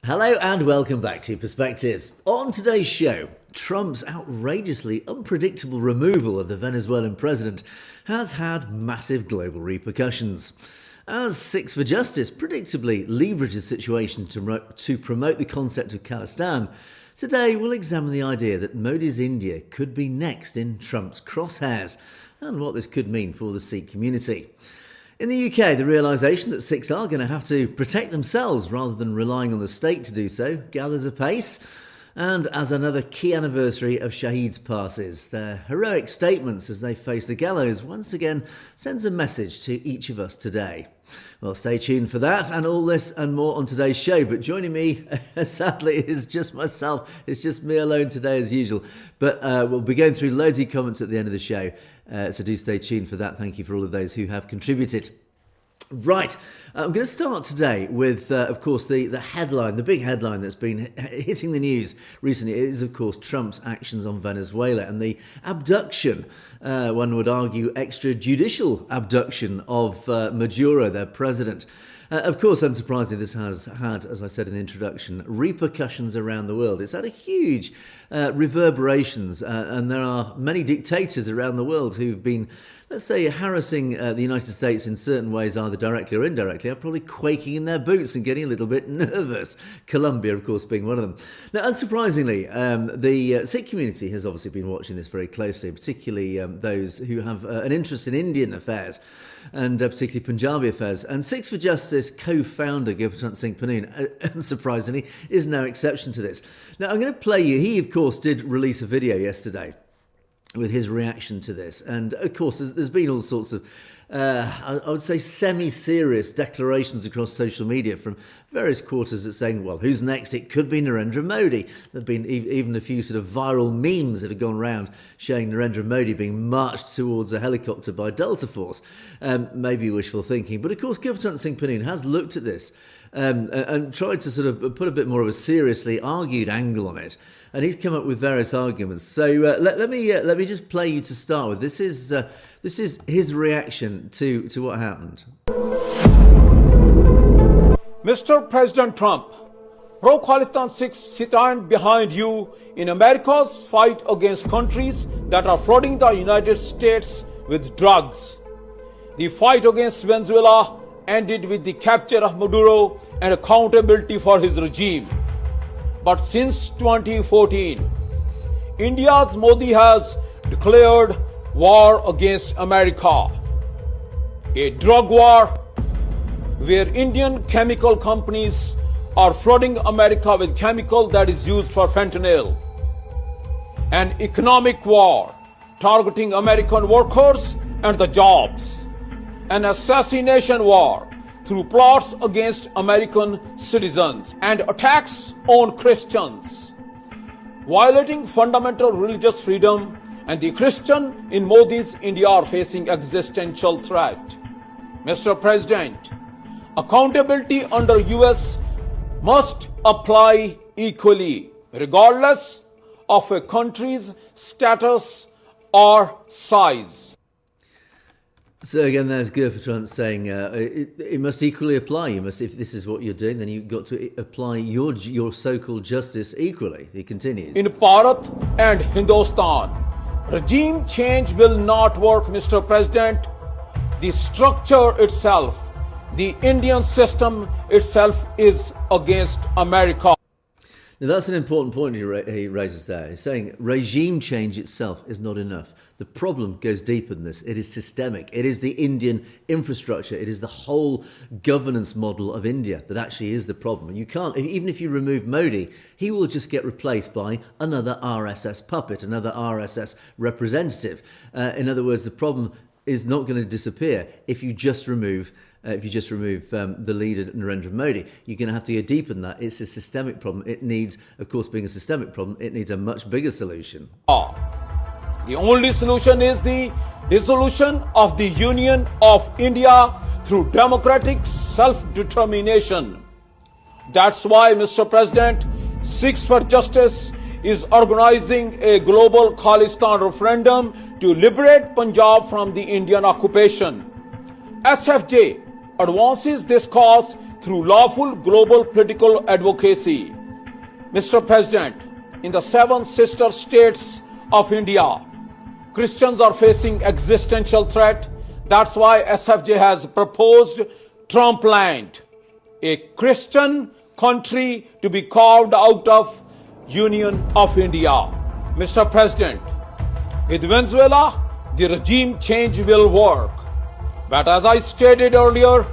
Hello and welcome back to Perspectives. On today's show, Trump's outrageously unpredictable removal of the Venezuelan president has had massive global repercussions. As Sikhs for Justice predictably leveraged the situation to promote the concept of Khalistan, today we'll examine the idea that Modi's India could be next in Trump's crosshairs and what this could mean for the Sikh community. In the UK, the realisation that Sikhs are going to have to protect themselves rather than relying on the state to do so gathers apace. And as another key anniversary of Shaheeds passes, their heroic statements as they face the gallows once again sends a message to each of us today. Well, stay tuned for that and all this and more on today's show. But joining me, sadly, is just myself. It's just me alone today as usual. But we'll be going through loads of comments at the end of the show. So do stay tuned for that. Thank you for all of those who have contributed. Right, I'm going to start today with, of course, the headline, the big headline that's been hitting the news recently is, of course, Trump's actions on Venezuela and the abduction, one would argue extrajudicial abduction of Maduro, their president. Of course, unsurprisingly, this has had, as I said in the introduction, repercussions around the world. It's had a huge reverberations, and there are many dictators around the world who've been, let's say, harassing the United States in certain ways, either directly or indirectly, are probably quaking in their boots and getting a little bit nervous. Colombia, of course, being one of them. Now, unsurprisingly, the Sikh community has obviously been watching this very closely, particularly those who have an interest in Indian affairs and particularly Punjabi affairs. And Sikhs for Justice co-founder Gurpratap Singh Pannoon, unsurprisingly, is no exception to this. Now, I'm going to play you. He, of course, did release a video yesterday with his reaction to this. And, of course, there's been all sorts of, I would say, semi-serious declarations across social media from various quarters that saying, well, who's next? It could be Narendra Modi. There have been even a few sort of viral memes that have gone around showing Narendra Modi being marched towards a helicopter by Delta Force. Maybe wishful thinking. But, of course, Gurpratap Singh Pannoon has looked at this and tried to sort of put a bit more of a seriously argued angle on it. And he's come up with various arguments. So let me just play you to start with. This is his reaction to what happened. Mr. President Trump, pro-Khalistan Sikhs stand behind you in America's fight against countries that are flooding the United States with drugs. The fight against Venezuela ended with the capture of Maduro and accountability for his regime. But since 2014, India's Modi has declared war against America, a drug war where Indian chemical companies are flooding America with chemical that is used for fentanyl, an economic war targeting American workers and the jobs, an assassination war through plots against American citizens and attacks on Christians, violating fundamental religious freedom, and the Christian in Modi's India are facing existential threat. Mr. President, accountability under US must apply equally, regardless of a country's status or size. So again, there's Gurpratap saying it must equally apply. You must, if this is what you're doing, then you've got to apply your so-called justice equally. He continues. In Bharat and Hindustan, regime change will not work, Mr. President. The structure itself, the Indian system itself is against America. Now that's an important point he raises there. He's saying regime change itself is not enough. The problem goes deeper than this. It is systemic. It is the Indian infrastructure. It is the whole governance model of India that actually is the problem. And you can't, even if you remove Modi, he will just get replaced by another RSS puppet, another RSS representative. In other words, the problem is not going to disappear if you just remove the leader, Narendra Modi. You're going to have to go deeper than that. It's a systemic problem. It needs, of course, being a systemic problem, it needs a much bigger solution. The only solution is the dissolution of the Union of India through democratic self-determination. That's why, Mr. President, Sikhs for Justice is organizing a global Khalistan referendum to liberate Punjab from the Indian occupation. SFJ advances this cause through lawful global political advocacy. Mr. President, in the 7 sister states of India, Christians are facing existential threat. That's why SFJ has proposed Trump Land, a Christian country to be carved out of Union of India. Mr. President, with Venezuela, the regime change will work. But as I stated earlier,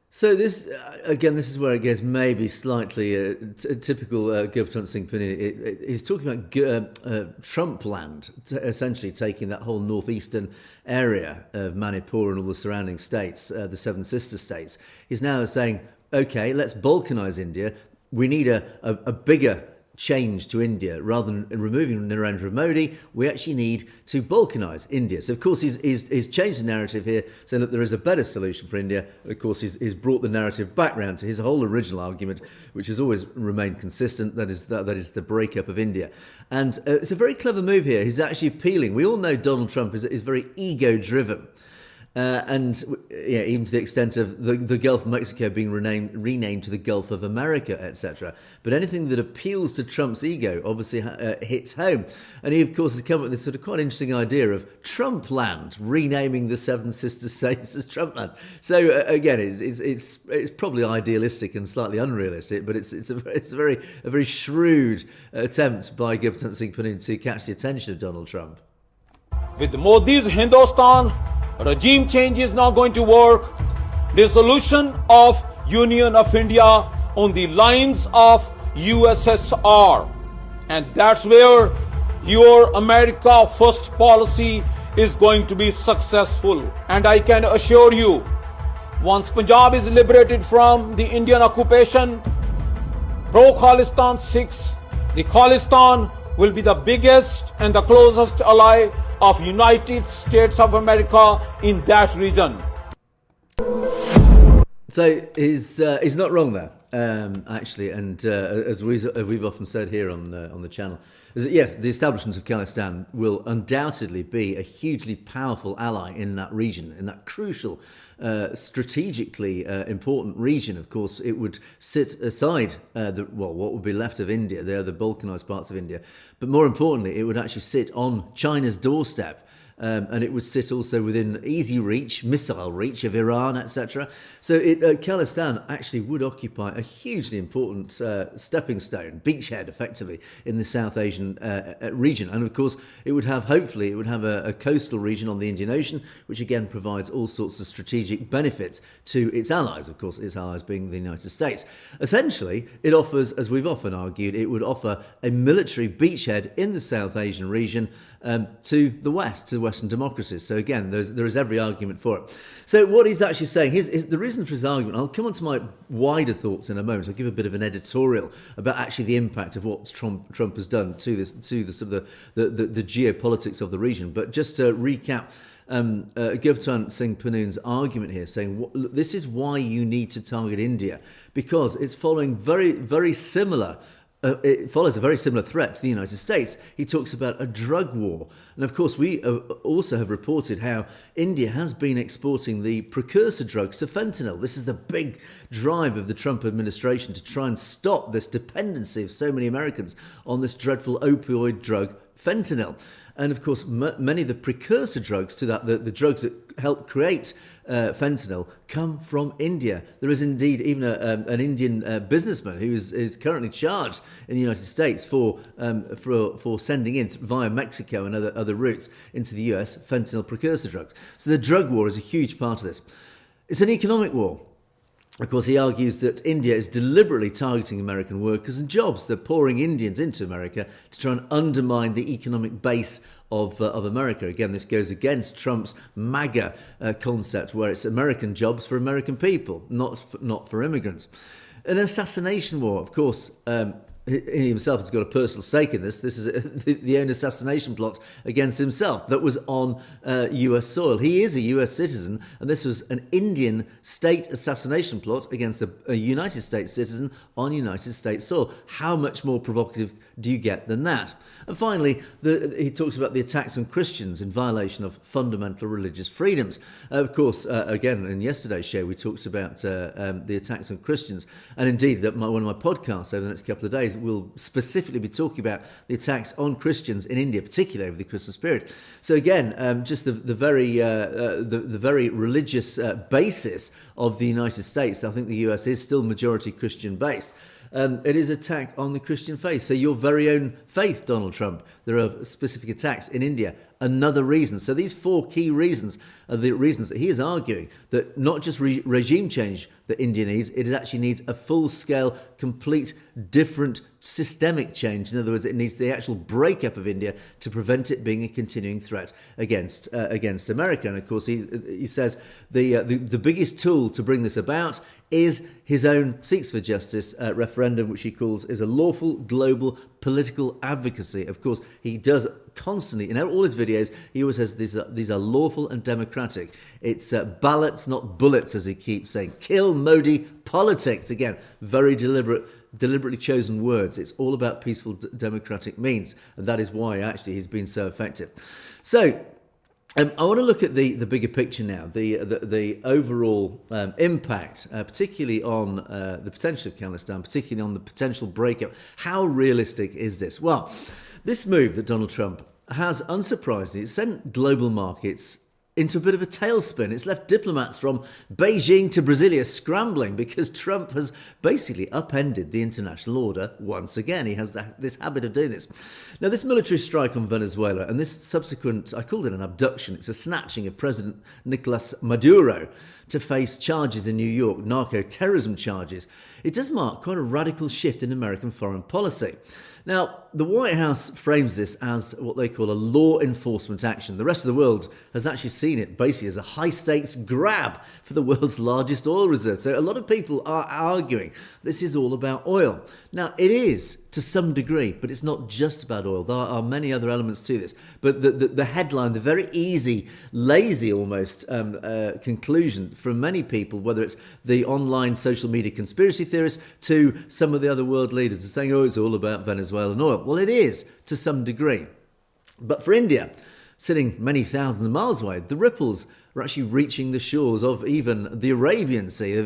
so this, again, this is where it gets maybe slightly typical Gurpratap Singh Panini. He's talking about Trump land, essentially taking that whole northeastern area of Manipur and all the surrounding states, the 7 sister states. He's now saying, okay, let's balkanize India. We need a bigger change to India. Rather than removing Narendra Modi, we actually need to balkanize India. So of course he's changed the narrative here, saying that there is a better solution for India. And of course he's brought the narrative back round to his whole original argument, which has always remained consistent. That is the breakup of India. And it's a very clever move here. He's actually appealing. We all know Donald Trump is very ego-driven. And yeah, even to the extent of the Gulf of Mexico being renamed to the Gulf of America, etc. But anything that appeals to Trump's ego obviously hits home. And he, of course, has come up with this sort of quite interesting idea of Trump Land, renaming the 7 sister states as Trump Land. So again, it's probably idealistic and slightly unrealistic, but it's a very shrewd attempt by Gurpratap Singh Panini to catch the attention of Donald Trump. with Modi's Hindustan, regime change is not going to work. Dissolution of Union of India on the lines of USSR. And that's where your America First policy is going to be successful. And I can assure you, once Punjab is liberated from the Indian occupation, pro-Khalistan Sikhs, the Khalistan will be the biggest and the closest ally of United States of America in that region. So he's not wrong there, actually, and as we've often said here on the channel, is that yes, the establishment of Khalistan will undoubtedly be a hugely powerful ally in that region, in that crucial, strategically important region. Of course, it would sit aside what would be left of India, the balkanized parts of India, but more importantly, it would actually sit on China's doorstep. And it would sit also within easy reach, missile reach of Iran, etc. So Khalistan actually would occupy a hugely important stepping stone, beachhead, effectively, in the South Asian region. And of course, hopefully, it would have a coastal region on the Indian Ocean, which again provides all sorts of strategic benefits to its allies, of course, its allies being the United States. Essentially, it offers, as we've often argued, it would offer a military beachhead in the South Asian region to the West, to the Western democracies. So again, there is every argument for it. So what he's actually saying, the reason for his argument, I'll come on to my wider thoughts in a moment. I'll give a bit of an editorial about actually the impact of what Trump has done to the sort of the geopolitics of the region. But just to recap, Gurpratap Singh Panuni's argument here, saying this is why you need to target India, because it's following very similar. It follows a very similar threat to the United States. He talks about a drug war. And of course, we also have reported how India has been exporting the precursor drugs to fentanyl. This is the big drive of the Trump administration to try and stop this dependency of so many Americans on this dreadful opioid drug, fentanyl. And of course, many of the precursor drugs to that, the drugs that help create fentanyl, come from India. There is indeed even an Indian businessman who is currently charged in the United States for sending in via Mexico and other routes into the US fentanyl precursor drugs. So the drug war is a huge part of this. It's an economic war. Of course, he argues that India is deliberately targeting American workers and jobs. They're pouring Indians into America to try and undermine the economic base of America. Again, this goes against Trump's MAGA concept, where it's American jobs for American people, not for immigrants. An assassination war, of course. he himself has got a personal stake in this. This is the own assassination plot against himself that was on US soil. He is a US citizen, and this was an Indian state assassination plot against a United States citizen on United States soil. How much more provocative do you get than that? And finally, he talks about the attacks on Christians in violation of fundamental religious freedoms. Of course, again, in yesterday's show, we talked about the attacks on Christians, and indeed, that one of my podcasts over the next couple of days will specifically be talking about the attacks on Christians in India, particularly over the Christmas period. So again, just the very religious basis of the United States. I think the US is still majority Christian based. It is attack on the Christian faith. So your very own faith, Donald Trump, there are specific attacks in India. Another reason. So these four key reasons are the reasons that he is arguing that not just regime change that India needs, it actually needs a full-scale, complete, different systemic change. In other words, it needs the actual breakup of India to prevent it being a continuing threat against America. And of course, he says the biggest tool to bring this about is his own Sikhs for Justice referendum, which he calls is a lawful global political advocacy. Of course, he does constantly, in all his videos, he always says these are lawful and democratic. It's ballots, not bullets, as he keeps saying. Kill Modi politics. Again, very deliberately chosen words. It's all about peaceful democratic means, and that is why actually he's been so effective. So I want to look at the bigger picture now, the overall impact, particularly on the potential of Khalistan, particularly on the potential breakup. How realistic is this? Well, this move that Donald Trump has, unsurprisingly, sent global markets into a bit of a tailspin. It's left diplomats from Beijing to Brasilia scrambling because Trump has basically upended the international order once again. He has this habit of doing this. Now, this military strike on Venezuela and this subsequent, I called it an abduction, it's a snatching of President Nicolas Maduro to face charges in New York, narco-terrorism charges. It does mark quite a radical shift in American foreign policy. Now, the White House frames this as what they call a law enforcement action. The rest of the world has actually seen it basically as a high-stakes grab for the world's largest oil reserve. So a lot of people are arguing this is all about oil. Now, it is to some degree, but it's not just about oil. There are many other elements to this. But the headline, the very easy, lazy almost conclusion from many people, whether it's the online social media conspiracy theorists to some of the other world leaders, are saying, oh, it's all about Venezuelan oil. Well, it is to some degree. But for India, sitting many thousands of miles away, the ripples are actually reaching the shores of even the Arabian Sea, of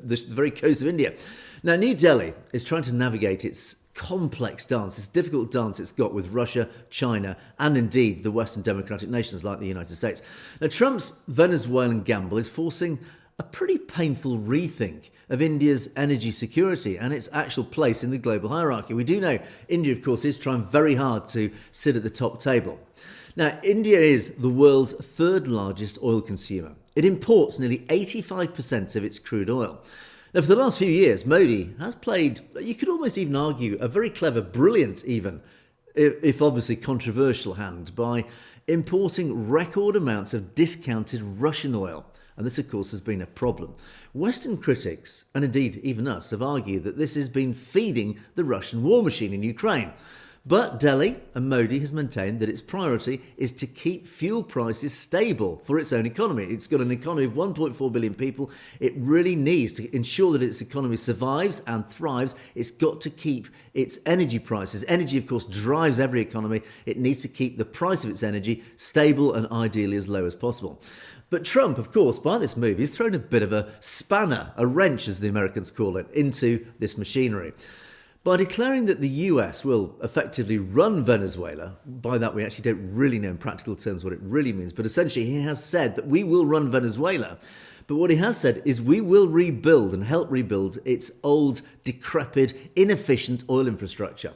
the very coast of India. Now, New Delhi is trying to navigate its complex dance, this difficult dance it's got with Russia, China, and indeed the Western democratic nations like the United States. Now, Trump's Venezuelan gamble is forcing a pretty painful rethink of India's energy security and its actual place in the global hierarchy. We do know India, of course, is trying very hard to sit at the top table. Now, India is the world's third largest oil consumer. It imports nearly 85% of its crude oil. Now, for the last few years, Modi has played, you could almost even argue, a very clever, brilliant even, if obviously controversial hand, by importing record amounts of discounted Russian oil. And this, of course, has been a problem. Western critics, and indeed even us, have argued that this has been feeding the Russian war machine in Ukraine. But Delhi and Modi has maintained that its priority is to keep fuel prices stable for its own economy. It's got an economy of 1.4 billion people. It really needs to ensure that its economy survives and thrives. It's got to keep its energy prices. Energy, of course, drives every economy. It needs to keep the price of its energy stable and ideally as low as possible. But Trump, of course, by this move, he's thrown a bit of a spanner, a wrench, as the Americans call it, into this machinery. By declaring that the US will effectively run Venezuela, by that we actually don't really know in practical terms what it really means, but essentially he has said that we will run Venezuela. But what he has said is we will rebuild and help rebuild its old, decrepit, inefficient oil infrastructure.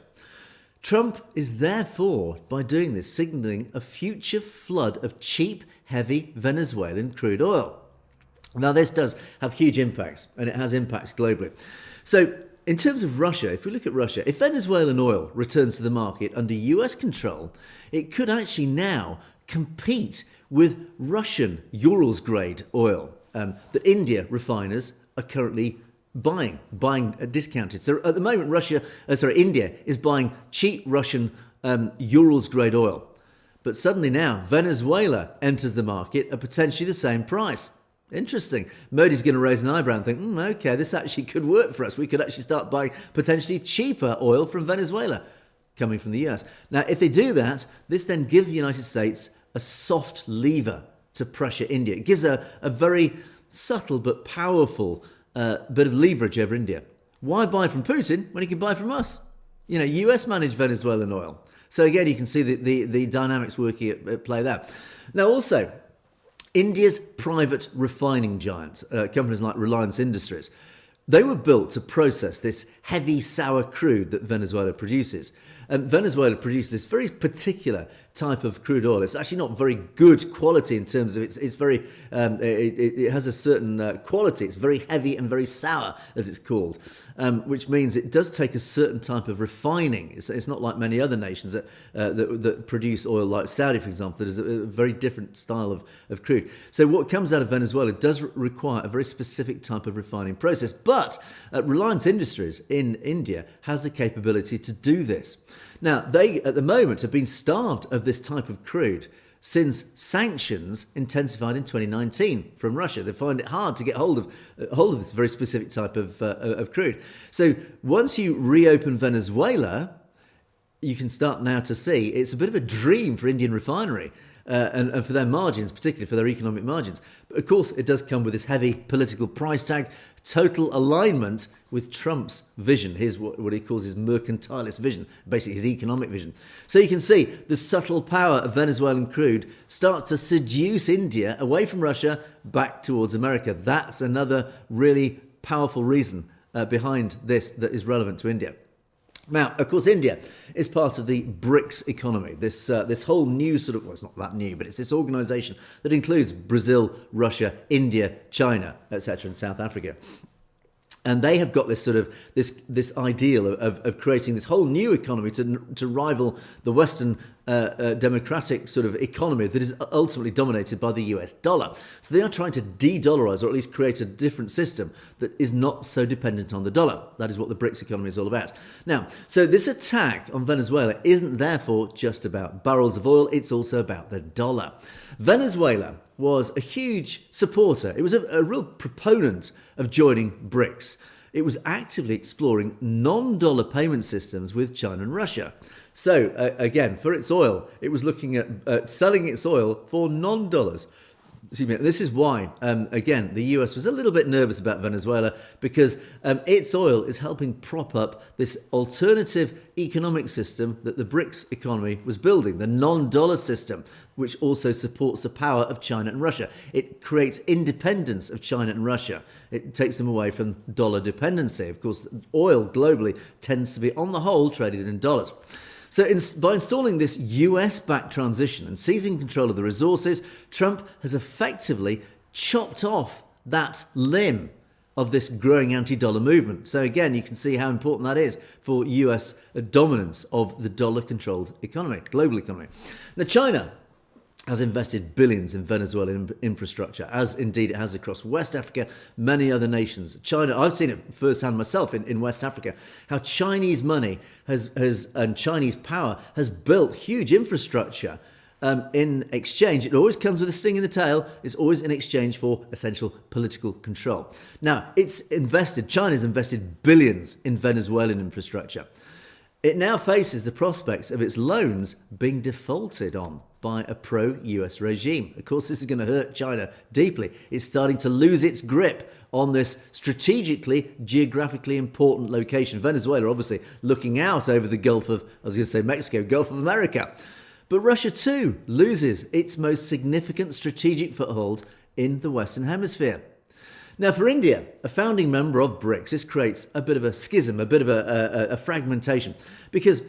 Trump is therefore, by doing this, signalling a future flood of cheap, heavy Venezuelan crude oil. Now, this does have huge impacts, and it has impacts globally. So, in terms of Russia, if we look at Russia, if Venezuelan oil returns to the market under US control, it could actually now compete with Russian Urals grade oil that India refiners are currently buying discounted. So at the moment, India is buying cheap Russian Urals grade oil. But suddenly now, Venezuela enters the market at potentially the same price. Interesting. Modi's going to raise an eyebrow and think, okay, this actually could work for us. We could actually start buying potentially cheaper oil from Venezuela coming from the US. Now, if they do that, this then gives the United States a soft lever to pressure India. It gives a very subtle but powerful bit of leverage over India. Why buy from Putin when he can buy from us? US managed Venezuelan oil. So again, you can see the dynamics working at play there. Now also, India's private refining giants, companies like Reliance Industries, they were built to process this heavy sour crude that Venezuela produces. And Venezuela produces this very particular type of crude oil. It's actually not very good quality in terms of it's very, it has a certain quality. It's very heavy and very sour, as it's called, which means it does take a certain type of refining. It's not like many other nations that produce oil, like Saudi, for example, that is a very different style of crude. So what comes out of Venezuela does require a very specific type of refining process. But Reliance Industries in India has the capability to do this. Now, they, at the moment, have been starved of this type of crude since sanctions intensified in 2019 from Russia. They find it hard to get hold of this very specific type of crude. So once you reopen Venezuela, you can start now to see it's a bit of a dream for Indian refinery. And for their margins, particularly for their economic margins. But of course, it does come with this heavy political price tag, total alignment with Trump's vision, what he calls his mercantilist vision, basically his economic vision. So you can see the subtle power of Venezuelan crude starts to seduce India away from Russia back towards America. That's another really powerful reason behind this that is relevant to India. Now, of course, India is part of the BRICS economy, this whole new sort of, well, it's not that new, but it's this organisation that includes Brazil, Russia, India, China, etc., and South Africa. And they have got this sort of this ideal of creating this whole new economy to rival the Western democratic sort of economy that is ultimately dominated by the US dollar. So they are trying to de-dollarize, or at least create a different system that is not so dependent on the dollar. That is what the BRICS economy is all about. Now, so this attack on Venezuela isn't therefore just about barrels of oil, it's also about the dollar. Venezuela was a huge supporter. It was a real proponent of joining BRICS. It was actively exploring non-dollar payment systems with China and Russia. So, again, for its oil, it was looking at selling its oil for non-dollars. This is why, again, the US was a little bit nervous about Venezuela because its oil is helping prop up this alternative economic system that the BRICS economy was building, the non-dollar system, which also supports the power of China and Russia. It creates independence of China and Russia. It takes them away from dollar dependency. Of course, oil globally tends to be, on the whole, traded in dollars. So by installing this US-backed transition and seizing control of the resources, Trump has effectively chopped off that limb of this growing anti-dollar movement. So again, you can see how important that is for US dominance of the dollar-controlled economy, global economy. Now, China has invested billions in Venezuelan infrastructure, as indeed it has across West Africa, many other nations. China, I've seen it firsthand myself in West Africa, how Chinese money and Chinese power has built huge infrastructure in exchange. It always comes with a sting in the tail. It's always in exchange for essential political control. Now, China's invested billions in Venezuelan infrastructure. It now faces the prospects of its loans being defaulted on by a pro-US regime. Of course, this is going to hurt China deeply. It's starting to lose its grip on this strategically, geographically important location. Venezuela, obviously, looking out over the Gulf of, Mexico, Gulf of America. But Russia, too, loses its most significant strategic foothold in the Western Hemisphere. Now, for India, a founding member of BRICS, this creates a bit of a schism, a bit of a fragmentation, because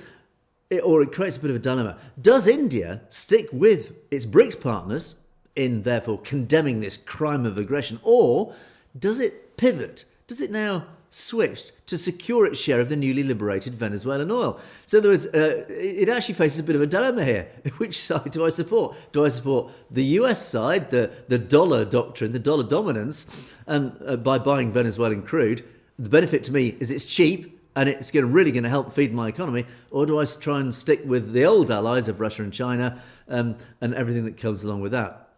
it creates a bit of a dilemma. Does India stick with its BRICS partners in, therefore, condemning this crime of aggression, or does it pivot? Does it now switch to secure its share of the newly liberated Venezuelan oil? So it actually faces a bit of a dilemma here. Which side do I support? Do I support the US side, the dollar doctrine, the dollar dominance, by buying Venezuelan crude, the benefit to me is it's cheap and it's really going to help feed my economy, or do I try and stick with the old allies of Russia and China and everything that comes along with that?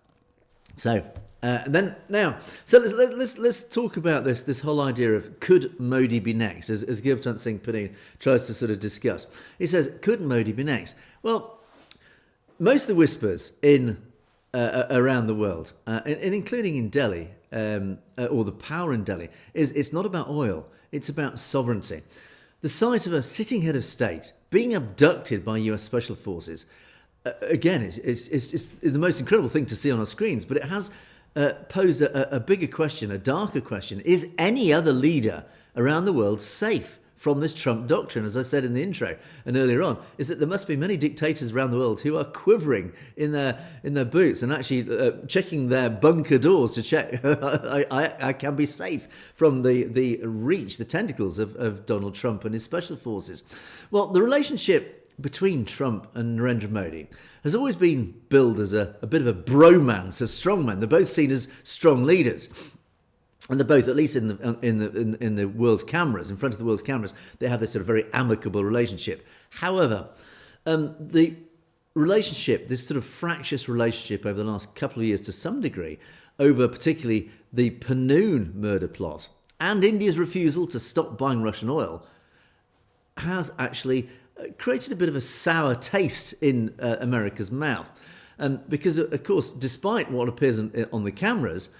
So let's talk about this whole idea of could Modi be next, as Gurpreet Singh Pannu tries to sort of discuss. He says, could Modi be next? Well, most of the whispers in around the world, and including in Delhi, or the power in Delhi, is it's not about oil, it's about sovereignty. The sight of a sitting head of state being abducted by US special forces, again, it's the most incredible thing to see on our screens, but it has posed a bigger question, a darker question. Is any other leader around the world safe from this Trump doctrine? As I said in the intro and earlier on, is that there must be many dictators around the world who are quivering in their boots and actually checking their bunker doors to check I can be safe from the reach, the tentacles of Donald Trump and his special forces. Well, the relationship between Trump and Narendra Modi has always been billed as a bit of a bromance of strongmen. They're both seen as strong leaders. And they're both, at least in the world's cameras, in front of the world's cameras, they have this sort of very amicable relationship. However, the relationship, this sort of fractious relationship over the last couple of years to some degree, over particularly the Pannu murder plot and India's refusal to stop buying Russian oil, has actually created a bit of a sour taste in America's mouth. Because, of course, despite what appears on the cameras,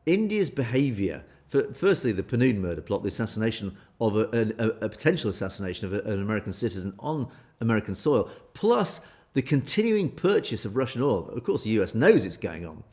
India's behaviour, firstly the Pannu murder plot, the assassination of a potential assassination of an American citizen on American soil, plus the continuing purchase of Russian oil, of course the US knows it's going on,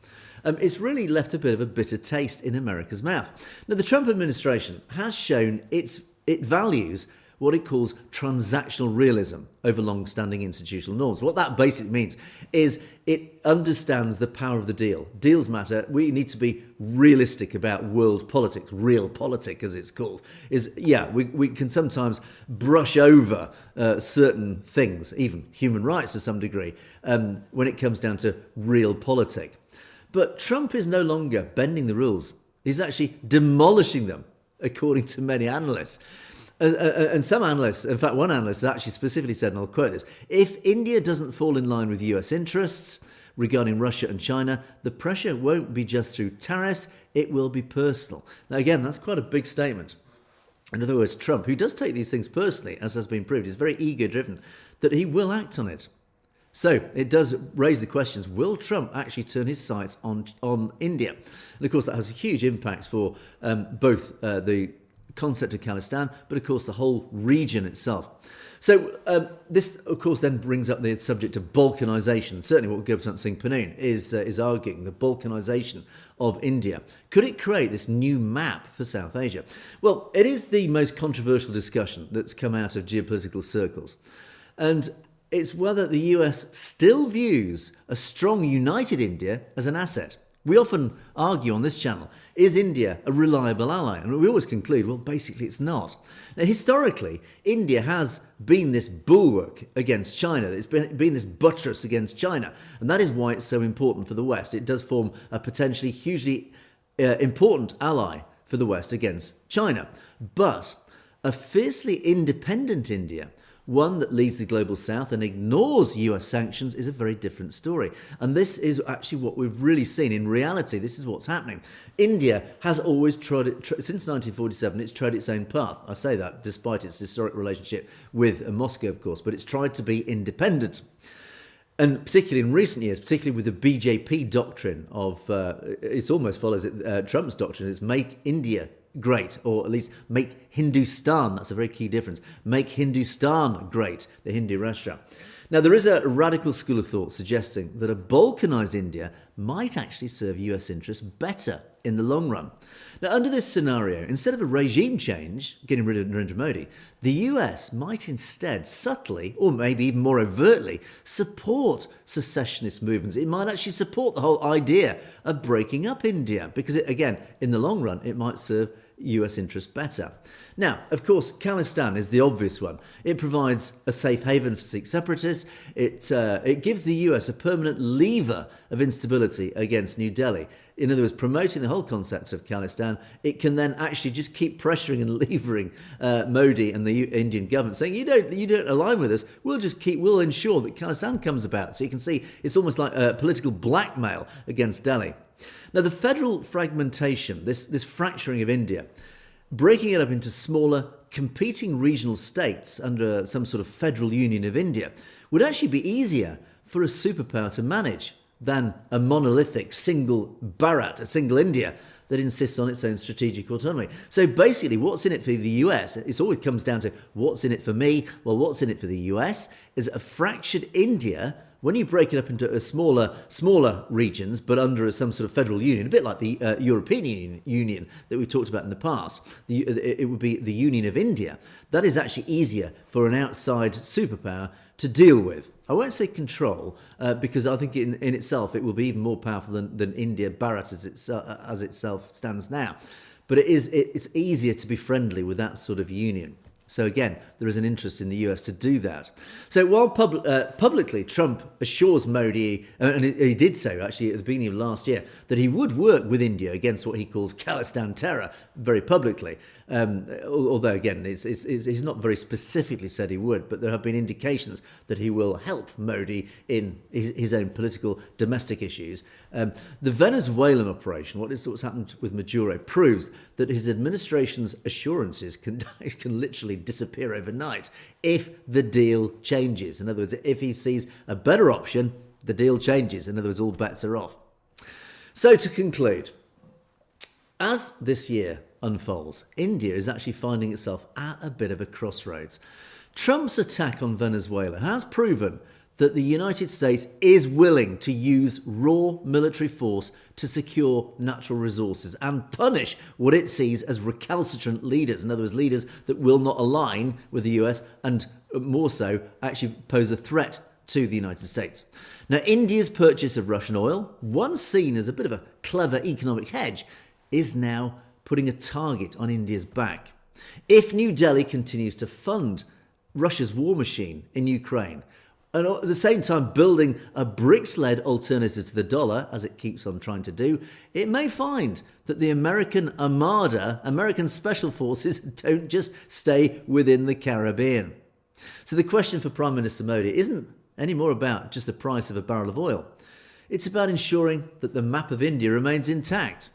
it's really left a bit of a bitter taste in America's mouth. Now the Trump administration has shown it values what it calls transactional realism over long-standing institutional norms. What that basically means is it understands the power of the deal. Deals matter. We need to be realistic about world politics, realpolitik as it's called. We can sometimes brush over certain things, even human rights to some degree, when it comes down to realpolitik. But Trump is no longer bending the rules. He's actually demolishing them, according to many analysts. And some analysts, in fact, one analyst has actually specifically said, and I'll quote this, if India doesn't fall in line with US interests regarding Russia and China, the pressure won't be just through tariffs, it will be personal. Now, again, that's quite a big statement. In other words, Trump, who does take these things personally, as has been proved, is very ego-driven, that he will act on it. So it does raise the questions, will Trump actually turn his sights on India? And of course, that has a huge impact for both the concept of Khalistan, but of course the whole region itself. So this, of course, then brings up the subject of balkanisation. Certainly what Gurpreet Singh Pannu is arguing, the balkanisation of India. Could it create this new map for South Asia? Well, it is the most controversial discussion that's come out of geopolitical circles. And it's whether the US still views a strong, united India as an asset. We often argue on this channel, is India a reliable ally? And we always conclude, well, basically it's not. Now, historically, India has been this bulwark against China. It's been this buttress against China. And that is why it's so important for the West. It does form a potentially hugely important ally for the West against China. But a fiercely independent India, one that leads the global south and ignores US sanctions, is a very different story. And this is actually what we've really seen. In reality, this is what's happening. India has always tried it, since 1947, it's tried its own path. I say that despite its historic relationship with Moscow, of course, but it's tried to be independent. And particularly in recent years, particularly with the BJP doctrine of, it almost follows Trump's doctrine, is make India great, or at least make Hindustan, that's a very key difference, make Hindustan great, the Hindu Rashtra. Now, there is a radical school of thought suggesting that a balkanised India might actually serve US interests better in the long run. Now, under this scenario, instead of a regime change, getting rid of Narendra Modi, the US might instead subtly, or maybe even more overtly, support secessionist movements. It might actually support the whole idea of breaking up India, because, again, in the long run, it might serve US interests better. Now, of course, Khalistan is the obvious one. It provides a safe haven for Sikh separatists. It gives the US a permanent lever of instability against New Delhi. In other words, promoting the whole concept of Khalistan, it can then actually just keep pressuring and levering Modi and the Indian government, saying, you don't align with us, we'll ensure that Khalistan comes about. So you can see it's almost like political blackmail against Delhi. Now, the federal fragmentation, this fracturing of India, breaking it up into smaller, competing regional states under some sort of federal union of India, would actually be easier for a superpower to manage than a monolithic single Bharat, a single India, that insists on its own strategic autonomy. So basically, what's in it for the US? It always comes down to what's in it for me? Well, what's in it for the US is a fractured India. When you break it up into smaller regions, but under some sort of federal union, a bit like the European Union that we've talked about in the past, it would be the Union of India. That is actually easier for an outside superpower to deal with. I won't say control, because I think in itself it will be even more powerful than India, Bharat as itself stands now. But it's easier to be friendly with that sort of union. So again, there is an interest in the US to do that. So while publicly Trump assures Modi, and he did so actually at the beginning of last year, that he would work with India against what he calls Khalistan terror very publicly, although again, he's not very specifically said he would, but there have been indications that he will help Modi in his own political domestic issues. The Venezuelan operation, what's happened with Maduro, proves that his administration's assurances can literally disappear overnight if the deal changes. In other words, if he sees a better option, the deal changes. In other words, all bets are off. So to conclude, as this year unfolds, India is actually finding itself at a bit of a crossroads. Trump's attack on Venezuela has proven that the United States is willing to use raw military force to secure natural resources and punish what it sees as recalcitrant leaders. In other words, leaders that will not align with the US and more so actually pose a threat to the United States. Now, India's purchase of Russian oil, once seen as a bit of a clever economic hedge, is now putting a target on India's back. If New Delhi continues to fund Russia's war machine in Ukraine, and at the same time building a BRICS-led alternative to the dollar, as it keeps on trying to do, it may find that the American Armada, American Special Forces, don't just stay within the Caribbean. So the question for Prime Minister Modi isn't any more about just the price of a barrel of oil. It's about ensuring that the map of India remains intact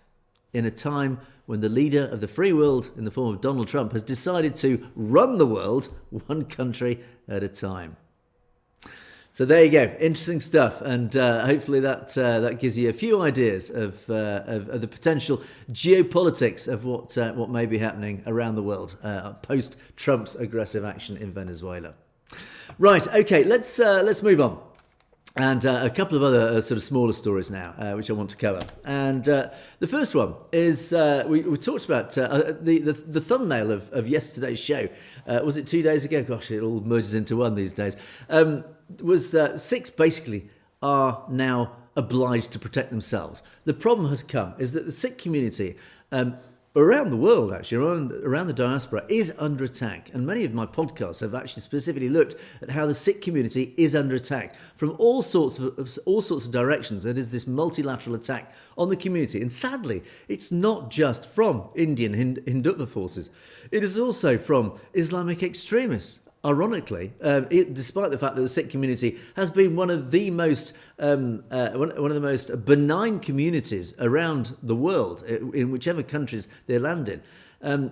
in a time when the leader of the free world, in the form of Donald Trump, has decided to run the world one country at a time. So there you go, interesting stuff, and hopefully that gives you a few ideas of the potential geopolitics of what may be happening around the world post Trump's aggressive action in Venezuela. Right, okay, let's move on. And a couple of other sort of smaller stories now, which I want to cover. And the first one is we talked about the thumbnail of yesterday's show. Was it 2 days ago? Gosh, it all merges into one these days. Was Sikhs basically are now obliged to protect themselves. The problem has come is that the Sikh community around the world, actually, around the diaspora, is under attack. And many of my podcasts have actually specifically looked at how the Sikh community is under attack from all sorts of directions. It is this multilateral attack on the community. And sadly, it's not just from Indian Hindutva forces. It is also from Islamic extremists. Ironically, despite the fact that the Sikh community has been one of the most benign communities around the world, in whichever countries they land in,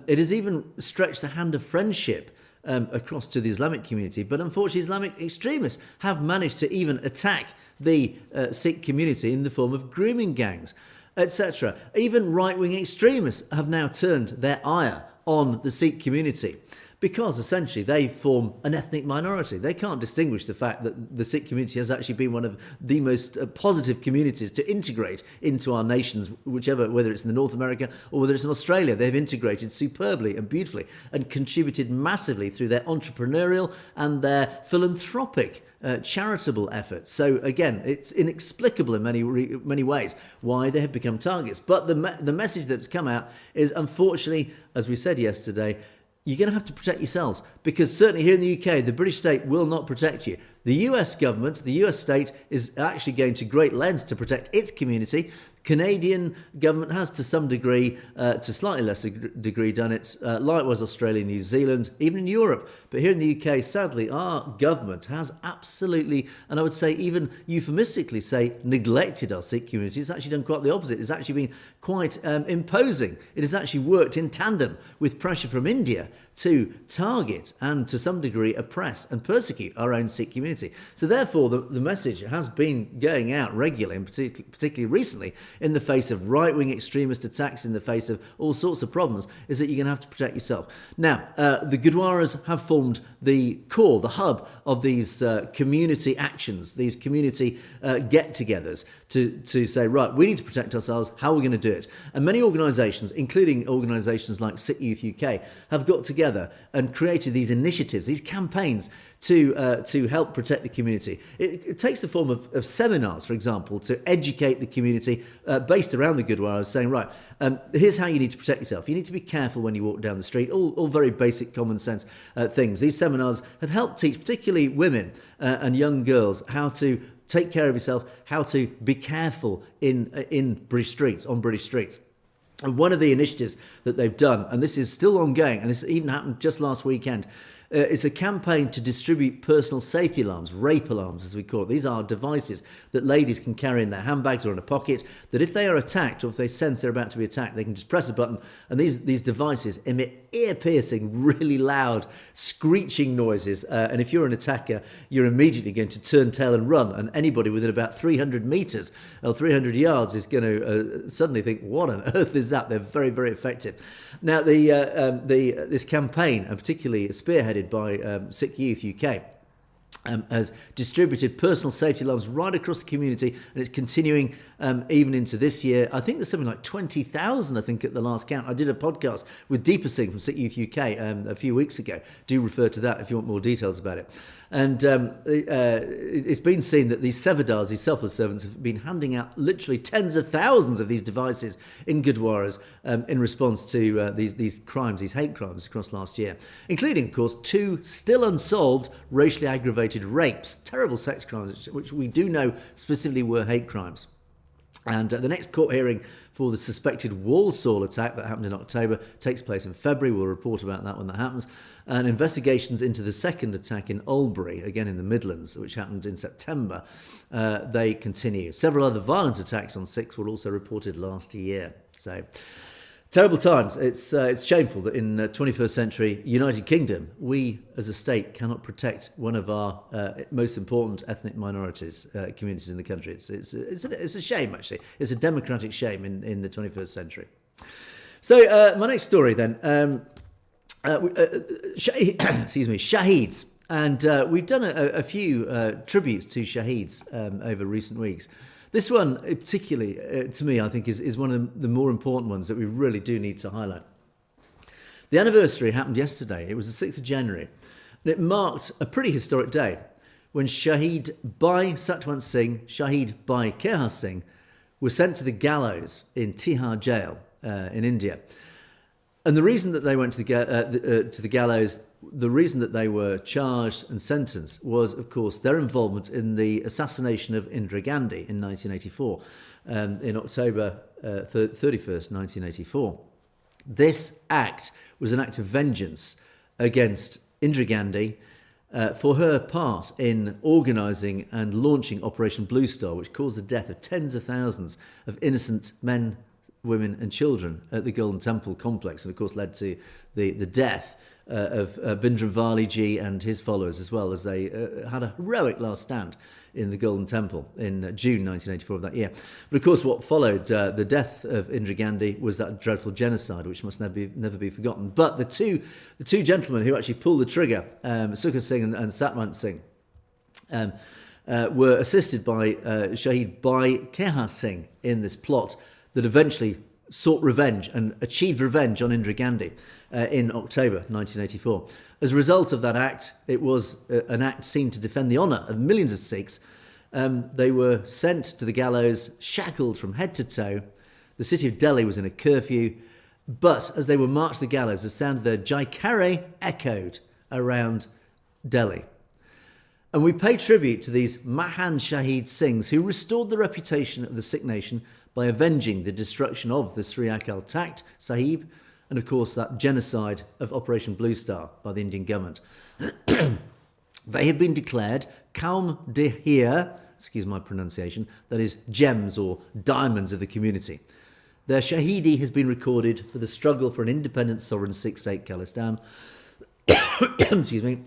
it has even stretched the hand of friendship across to the Islamic community. But unfortunately, Islamic extremists have managed to even attack the Sikh community in the form of grooming gangs, etc. Even right-wing extremists have now turned their ire on the Sikh community. because essentially they form an ethnic minority. They can't distinguish the fact that the Sikh community has actually been one of the most positive communities to integrate into our nations, whether it's in North America or whether it's in Australia. They've integrated superbly and beautifully and contributed massively through their entrepreneurial and their philanthropic charitable efforts. So again, it's inexplicable in many ways why they have become targets. But the message that's come out is, unfortunately, as we said yesterday, you're going to have to protect yourselves, because certainly here in the UK, the British state will not protect you. The US government, the US state, is actually going to great lengths to protect its community. Canadian government has to some degree, to slightly lesser degree, done it. Likewise, Australia, New Zealand, even in Europe. But here in the UK, sadly, our government has absolutely, and I would say even euphemistically say, neglected our Sikh community. It's actually done quite the opposite. It's actually been quite imposing. It has actually worked in tandem with pressure from India to target and to some degree oppress and persecute our own Sikh community. So therefore, the message has been going out regularly, and particularly recently, in the face of right-wing extremist attacks, in the face of all sorts of problems, is that you're going to have to protect yourself. Now, the Gurdwaras have formed the core, the hub of these community actions, these community get-togethers to say, right, we need to protect ourselves. How are we going to do it? And many organisations, including organisations like Sikh Youth UK, have got together and created these initiatives, these campaigns to help protect the community. It takes the form of seminars, for example, to educate the community based around the Gurdwaras, saying, right, here's how you need to protect yourself. You need to be careful when you walk down the street, all very basic common sense things. These seminars have helped teach particularly women and young girls how to take care of yourself, how to be careful in British streets, on British streets. And one of the initiatives that they've done, and this is still ongoing, and this even happened just last weekend, it's a campaign to distribute personal safety alarms, rape alarms as we call it. These are devices that ladies can carry in their handbags or in a pocket, that if they are attacked or if they sense they're about to be attacked, they can just press a button, and these devices emit ear-piercing, really loud, screeching noises. And if you're an attacker, you're immediately going to turn tail and run, and anybody within about 300 metres or 300 yards is going to suddenly think, what on earth is that? They're very, very effective. Now, this campaign, and particularly spearheaded by Sikh Youth UK, has distributed personal safety alarms right across the community, and it's continuing even into this year. I think there's something like 20,000, I think, at the last count. I did a podcast with Deepa Singh from Sikh Youth UK a few weeks ago. Do refer to that if you want more details about it. And it's been seen that these Sevadars, these selfless servants, have been handing out literally tens of thousands of these devices in Gurdwaras in response to these crimes, these hate crimes across last year, including, of course, 2 still unsolved racially aggravated rapes, terrible sex crimes, which we do know specifically were hate crimes. And the next court hearing for the suspected Walsall attack that happened in October takes place in February. We'll report about that when that happens. And investigations into the second attack in Albury, again in the Midlands, which happened in September, they continue. Several other violent attacks on Sikhs were also reported last year. So, terrible times. It's shameful that in 21st century United Kingdom, we as a state cannot protect one of our most important ethnic minorities, communities in the country. It's a shame, actually. It's a democratic shame in the 21st century. So my next story then, Shaheeds. And we've done a few tributes to Shaheeds over recent weeks. This one, particularly, to me, I think is one of the more important ones that we really do need to highlight. The anniversary happened yesterday. It was the 6th of January. And it marked a pretty historic day when Shaheed Bhai Satwant Singh, Shaheed Bhai Kehar Singh, were sent to the gallows in Tihar jail in India. And the reason that they went to the gallows, the reason that they were charged and sentenced was, of course, their involvement in the assassination of Indira Gandhi in 1984, in October 31st, 1984. This act was an act of vengeance against Indira Gandhi for her part in organising and launching Operation Blue Star, which caused the death of tens of thousands of innocent men, women and children at the Golden Temple complex, and of course led to the death Bhindranwale ji and his followers, as well, as they had a heroic last stand in the Golden Temple in June 1984 of that year. But of course, what followed the death of Indira Gandhi was that dreadful genocide, which must never be forgotten. But the two gentlemen who actually pulled the trigger, Sukha Singh and Satwant Singh, were assisted by Shaheed by Keha Singh in this plot that eventually sought revenge and achieved revenge on Indira Gandhi in October 1984. As a result of that act, it was an act seen to defend the honour of millions of Sikhs. They were sent to the gallows, shackled from head to toe. The city of Delhi was in a curfew, but as they were marched to the gallows, the sound of their Jaikare echoed around Delhi. And we pay tribute to these Mahan Shaheed Singhs who restored the reputation of the Sikh nation by avenging the destruction of the Sri Akal Takht Sahib and, of course, that genocide of Operation Blue Star by the Indian government. They have been declared Kaum de Heer, excuse my pronunciation, that is gems or diamonds of the community. Their Shahidi has been recorded for the struggle for an independent sovereign Sikh state Khalistan, excuse me,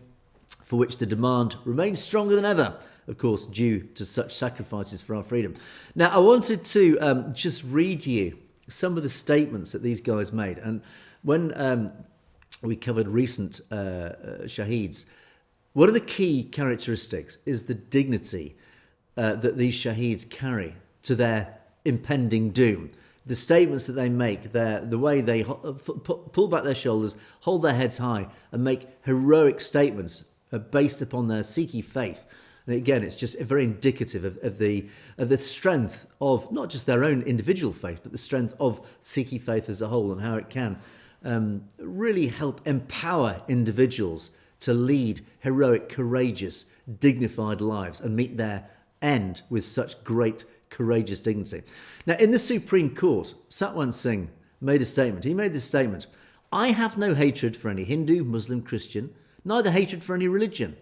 for which the demand remains stronger than ever, of course, due to such sacrifices for our freedom. Now, I wanted to just read you some of the statements that these guys made. And when we covered recent Shaheeds, one of the key characteristics is the dignity that these Shaheeds carry to their impending doom. The statements that they make, the way they pull back their shoulders, hold their heads high, and make heroic statements based upon their Sikhi faith. And again, it's just very indicative of the strength of not just their own individual faith, but the strength of Sikhi faith as a whole, and how it can really help empower individuals to lead heroic, courageous, dignified lives and meet their end with such great, courageous dignity. Now, in the Supreme Court, Satwant Singh made a statement. He made this statement: "I have no hatred for any Hindu, Muslim, Christian, neither hatred for any religion.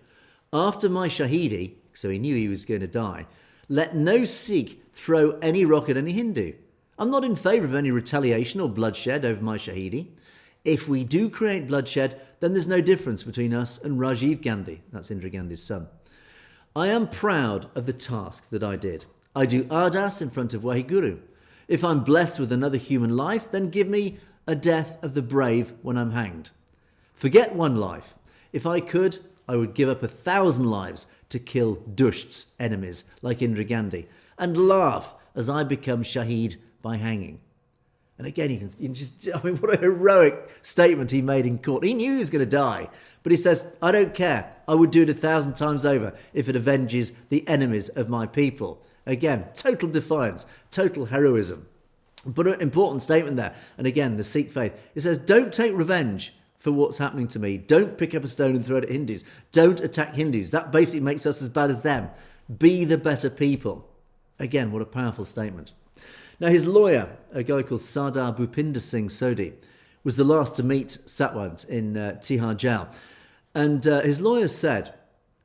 After my Shahidi," so he knew he was going to die, "let no Sikh throw any rock at any Hindu. I'm not in favour of any retaliation or bloodshed over my Shahidi. If we do create bloodshed, then there's no difference between us and Rajiv Gandhi," that's Indira Gandhi's son. "I am proud of the task that I did. I do ardas in front of Waheguru. If I'm blessed with another human life, then give me a death of the brave when I'm hanged. Forget one life. If I could, I would give up 1,000 lives to kill Dusht's enemies like Indira Gandhi and laugh as I become Shaheed by hanging." And again, you can just, I mean, what a heroic statement he made in court. He knew he was going to die, but he says, "I don't care. I would do it 1,000 times over if it avenges the enemies of my people." Again, total defiance, total heroism. But an important statement there. And again, the Sikh faith. It says, "Don't take revenge for what's happening to me. Don't pick up a stone and throw it at Hindus. Don't attack Hindus. That basically makes us as bad as them. Be the better people." Again, what a powerful statement. Now, his lawyer, a guy called Sardar Bhupinder Singh Sodhi, was the last to meet Satwant in Tihar Jail. And his lawyer said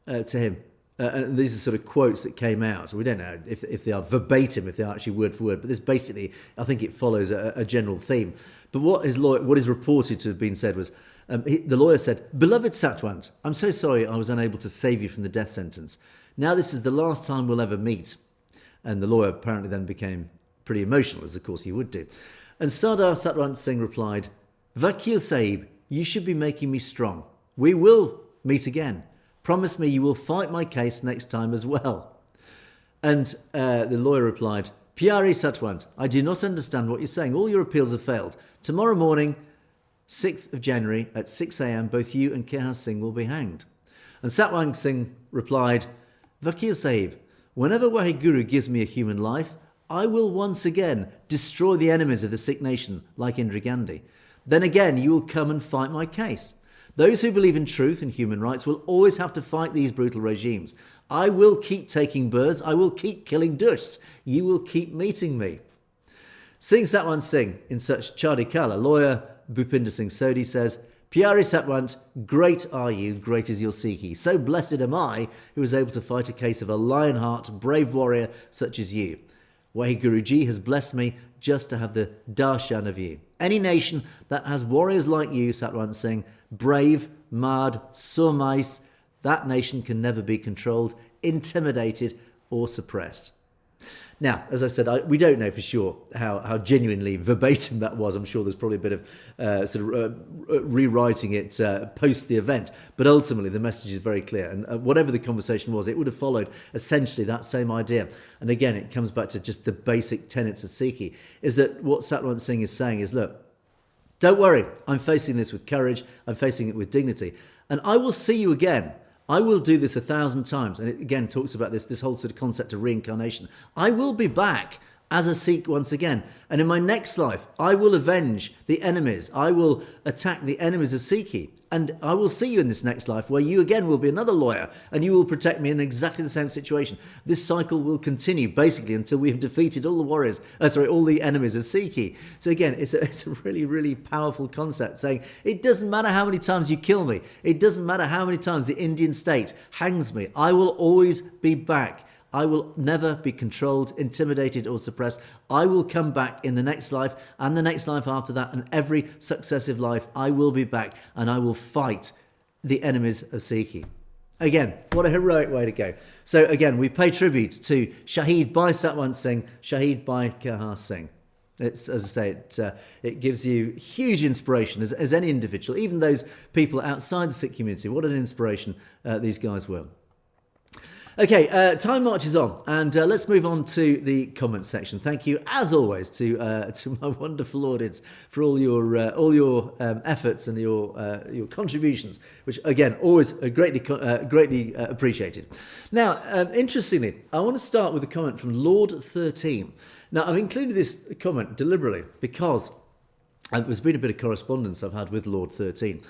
to him, and these are sort of quotes that came out, so we don't know if they are verbatim, if they are actually word for word, but this basically, I think it follows a general theme. But what is reported to have been said was, the lawyer said, "Beloved Satwant, I'm so sorry I was unable to save you from the death sentence. Now this is the last time we'll ever meet." And the lawyer apparently then became pretty emotional, as of course he would do. And Sardar Satwant Singh replied, "Vakil Sahib, you should be making me strong. We will meet again. Promise me you will fight my case next time as well." And the lawyer replied, "Pyari Satwant, I do not understand what you're saying. All your appeals have failed. Tomorrow morning, 6th of January at 6 a.m, both you and Keha Singh will be hanged." And Satwant Singh replied, "Vakil Sahib, whenever Waheguru gives me a human life, I will once again destroy the enemies of the Sikh nation like Indira Gandhi. Then again, you will come and fight my case. Those who believe in truth and human rights will always have to fight these brutal regimes. I will keep taking birds. I will keep killing Dushts. You will keep meeting me." Singh Satwant Singh, in such Chardi Kala, lawyer Bhupinder Singh Sodhi says, "Pyari Satwant, great are you, great is your Sikhi. So blessed am I who was able to fight a case of a lion heart, brave warrior such as you. Waheguruji has blessed me just to have the darshan of you. Any nation that has warriors like you, Satwant Singh, brave, mad, surmise, that nation can never be controlled, intimidated or suppressed. Now, as I said, we don't know for sure how genuinely verbatim that was. I'm sure there's probably a bit of rewriting it post the event. But ultimately, the message is very clear. And whatever the conversation was, it would have followed essentially that same idea. And again, it comes back to just the basic tenets of Sikhi, is that what Satwant Singh is saying is, look, don't worry, I'm facing this with courage. I'm facing it with dignity. And I will see you again. I will do this 1,000 times. And it again talks about this whole sort of concept of reincarnation. I will be back as a Sikh once again. And in my next life, I will avenge the enemies. I will attack the enemies of Sikhi. And I will see you in this next life where you again will be another lawyer and you will protect me in exactly the same situation. This cycle will continue basically until we have defeated all the all the enemies of Sikhi. So again, it's a really, really powerful concept saying it doesn't matter how many times you kill me. It doesn't matter how many times the Indian state hangs me. I will always be back. I will never be controlled, intimidated or suppressed. I will come back in the next life and the next life after that, and every successive life I will be back and I will fight the enemies of Sikhi. Again, what a heroic way to go. So again, we pay tribute to Shaheed by Satwant Singh, Shaheed by Kahar Singh. It's, as I say, it gives you huge inspiration as any individual, even those people outside the Sikh community. What an inspiration these guys were. Okay, time marches on, and let's move on to the comments section. Thank you, as always, to my wonderful audience for all your efforts and your contributions, which again always greatly appreciated. Now, interestingly, I want to start with a comment from Lord 13. Now, I've included this comment deliberately because there's been a bit of correspondence I've had with Lord 13.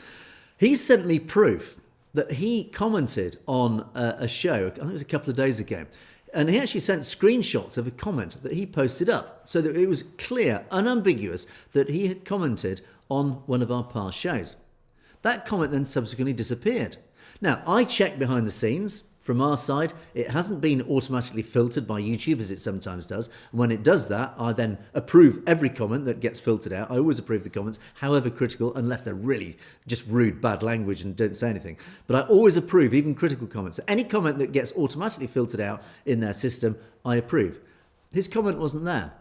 He sent me proof that he commented on a show, I think it was a couple of days ago, and he actually sent screenshots of a comment that he posted up so that it was clear, unambiguous, that he had commented on one of our past shows. That comment then subsequently disappeared. Now, I checked behind the scenes. From our side, it hasn't been automatically filtered by YouTube as it sometimes does. And when it does that, I then approve every comment that gets filtered out. I always approve the comments, however critical, unless they're really just rude, bad language and don't say anything. But I always approve even critical comments. So any comment that gets automatically filtered out in their system, I approve. His comment wasn't there.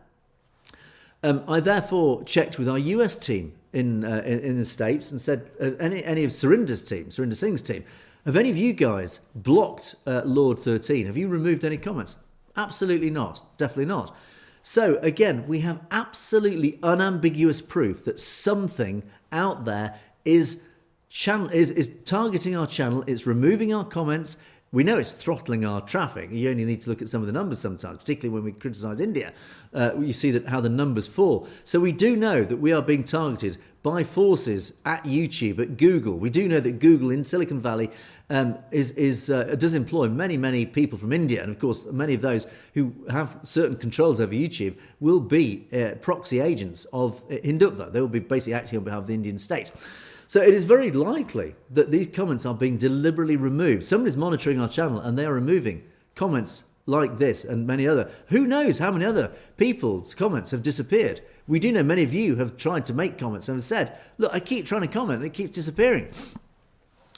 I therefore checked with our US team in the States and said, any of Surinder Singh's team, have any of you guys blocked Lord 13? Have you removed any comments? Absolutely not. Definitely not. So again, we have absolutely unambiguous proof that something out there is targeting our channel. It's removing our comments. We know it's throttling our traffic. You only need to look at some of the numbers sometimes, particularly when we criticise India. You see how the numbers fall. So we do know that we are being targeted by forces at YouTube, at Google. We do know that Google in Silicon Valley does employ many people from India. And of course, many of those who have certain controls over YouTube will be proxy agents of Hindutva. They will be basically acting on behalf of the Indian state. So it is very likely that these comments are being deliberately removed. Somebody's monitoring our channel and they are removing comments like this and many other. Who knows how many other people's comments have disappeared? We do know many of you have tried to make comments and have said, look, I keep trying to comment and it keeps disappearing.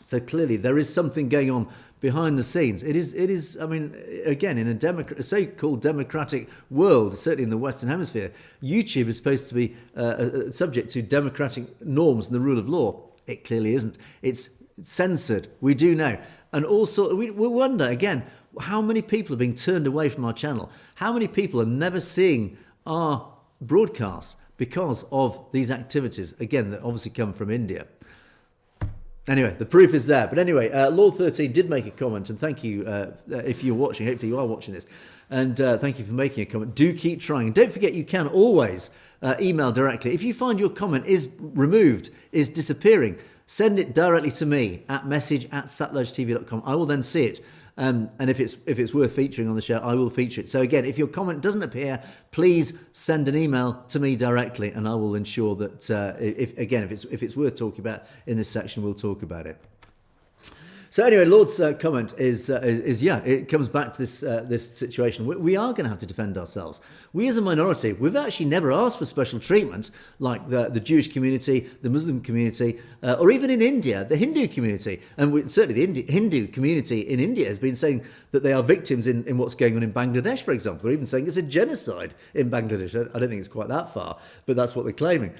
So clearly there is something going on behind the scenes. It is. I mean, again, in a so-called democratic world, certainly in the Western Hemisphere, YouTube is supposed to be subject to democratic norms and the rule of law. It clearly isn't. It's censored. We do know. And also, we wonder, again, how many people are being turned away from our channel? How many people are never seeing our broadcasts because of these activities, again, that obviously come from India? Anyway, the proof is there. But anyway, Lord 13 did make a comment, and thank you if you're watching. Hopefully you are watching this. And thank you for making a comment. Do keep trying. And don't forget, you can always email directly. If you find your comment is removed, is disappearing, send it directly to me at message@satlajtv.com. I will then see it. And if it's worth featuring on the show, I will feature it. So again, if your comment doesn't appear, please send an email to me directly, and I will ensure that if it's worth talking about in this section, we'll talk about it. So anyway, Lord's comment is yeah, it comes back to this situation. We are going to have to defend ourselves. We as a minority, we've actually never asked for special treatment like the Jewish community, the Muslim community, or even in India, the Hindu community. And certainly the Hindu community in India has been saying that they are victims in what's going on in Bangladesh, for example. They're even saying it's a genocide in Bangladesh. I don't think it's quite that far, but that's what they're claiming.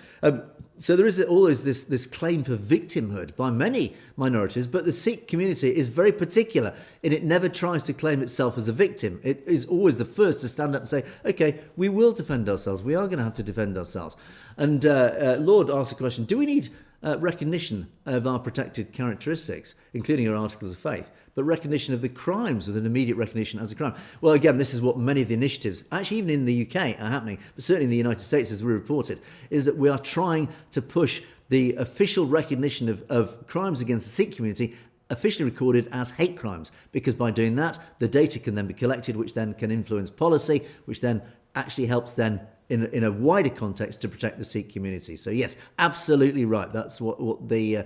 So there is always this claim for victimhood by many minorities, but the Sikh community is very particular and it never tries to claim itself as a victim. It is always the first to stand up and say, okay, we will defend ourselves. We are going to have to defend ourselves. And Lord asked the question, do we need recognition of our protected characteristics, including our articles of faith, but recognition of the crimes with an immediate recognition as a crime? Well, again, this is what many of the initiatives, actually even in the UK, are happening, but certainly in the United States, as we reported, is that we are trying to push the official recognition of crimes against the Sikh community officially recorded as hate crimes, because by doing that, the data can then be collected, which then can influence policy, which then actually helps then in a wider context to protect the Sikh community. So yes, absolutely right. That's what the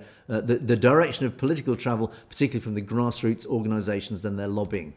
direction of political travel, particularly from the grassroots organisations and their lobbying.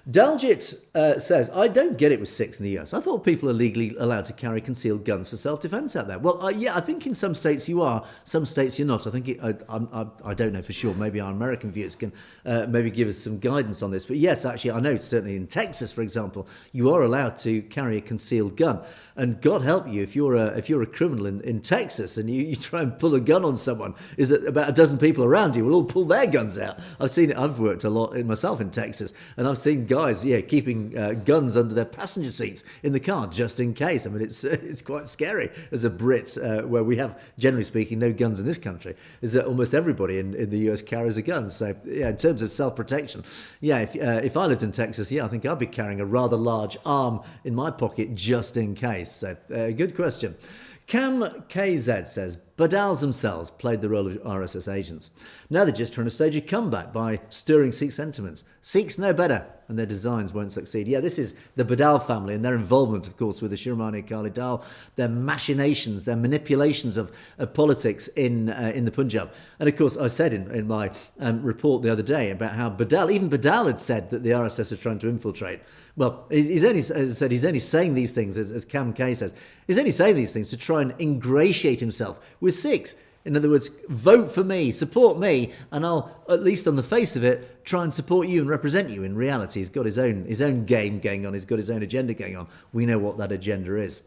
Daljit says, I don't get it with Sikhs in the US. I thought people are legally allowed to carry concealed guns for self-defence out there. Well, yeah, I think in some states you are, some states you're not. I think I don't know for sure. Maybe our American viewers can maybe give us some guidance on this. But yes, actually, I know certainly in Texas, for example, you are allowed to carry a concealed gun. And God help you if you're a criminal in Texas and you try and pull a gun on someone, is that about a dozen people around you will all pull their guns out. I've seen it. I've worked a lot myself in Texas, and I've seen guys keeping guns under their passenger seats in the car just in case. I mean, it's quite scary as a Brit, where we have, generally speaking, no guns in this country, is that almost everybody in the US carries a gun. So yeah, in terms of self-protection, yeah, if I lived in Texas, yeah, I think I'd be carrying a rather large arm in my pocket just in case. So good question. Cam KZ says, Badals themselves played the role of RSS agents. Now they're just trying to stage a comeback by stirring Sikh sentiments. Sikhs know better, and their designs won't succeed. Yeah, this is the Badal family and their involvement, of course, with the Shirmani Akali Dal, their machinations, their manipulations of politics in the Punjab. And of course, I said in my report the other day about how even Badal had said that the RSS are trying to infiltrate. Well, he's only saying these things, as Cam K says, he's only saying these things to try and ingratiate himself with Sikhs. In other words, vote for me, support me, and I'll, at least on the face of it, try and support you and represent you. In reality, he's got his own game going on. He's got his own agenda going on. We know what that agenda is.